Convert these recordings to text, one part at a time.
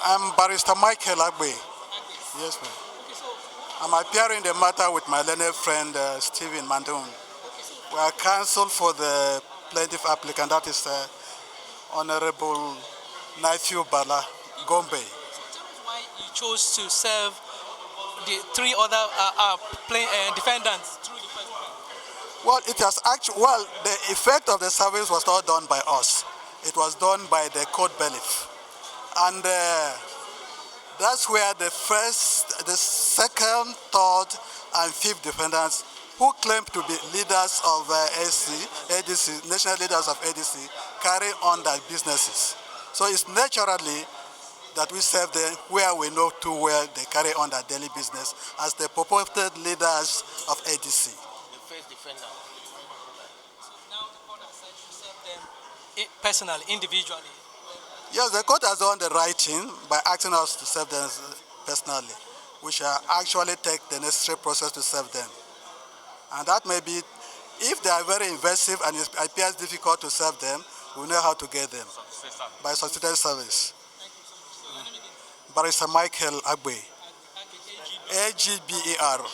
I'm Barrister Michael Agber. Yes, ma'am. I'm appearing in the matter with my learned friend Stephen Mandun. We are counsel for the plaintiff applicant, that is Honorable Matthew Bala Gombe. So tell us why you chose to serve the three other defendants through the first one. Well, it has actually, the effect of the service was not done by us. It was done by the court bailiff. And that's where the first, the second, third, and fifth defendants who claim to be leaders of ADC, national leaders of ADC, carry on their businesses. So it's naturally that we serve them where we know too well they carry on their daily business as the purported leaders of ADC. The first defendant. So now the court has said to serve them personally, individually. Yes, the court has done the right thing by asking us to serve them personally. We shall actually take the necessary process to serve them. And that may be, if they are very invasive and it appears difficult to serve them, we know how to get them by substituted service. Barrister Michael Agber, Agber.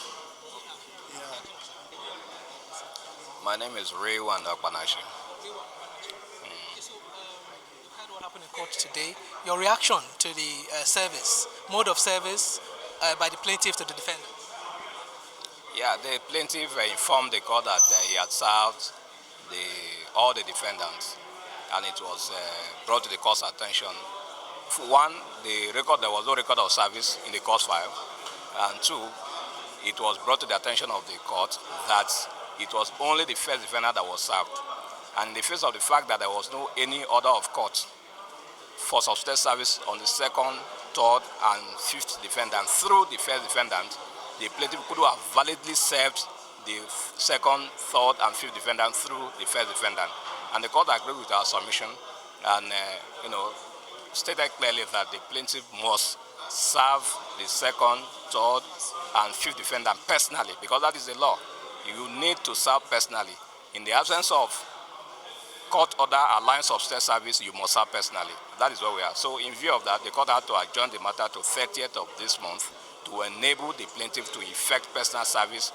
My name is Raywan Akpanashi. What happened in court today? Your reaction to the service, mode of service by the plaintiff to the defendant? Yeah, the plaintiff informed the court that he had served all the defendants, and it was brought to the court's attention. For one, there was no record of service in the court file, and two, it was brought to the attention of the court that it was only the first defendant that was served. And in the face of the fact that there was no any order of court for substituted service on the second, third, and fifth defendant through the first defendant, the plaintiff could have validly served the second, third, and fifth defendant through the first defendant. And the court agreed with our submission and stated clearly that the plaintiff must serve the second, third, and fifth defendant personally, because that is the law. You need to serve personally. In the absence of court order allowing substituted service, you must serve personally. That is where we are. So in view of that, the court had to adjourn the matter to 30th of this month to enable the plaintiff to effect personal service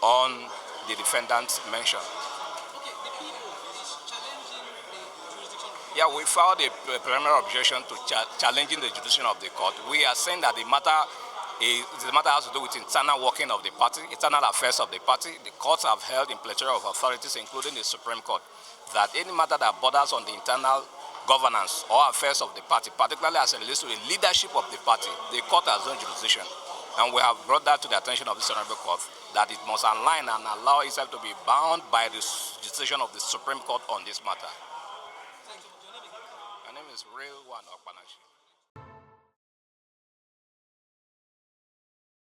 on the defendants mentioned. Okay, the people is challenging the jurisdiction. Yeah, we filed a preliminary objection to challenging the jurisdiction of the court. We are saying that the matter has to do with internal working of the party, internal affairs of the party. The courts have held in plethora of authorities, including the Supreme Court, that any matter that borders on the internal governance or affairs of the party, particularly as it relates to the leadership of the party, the court has no jurisdiction. And we have brought that to the attention of the Honorable Court, that it must align and allow itself to be bound by the decision of the Supreme Court on this matter. Thank you. My name is Raywan Akpanashi.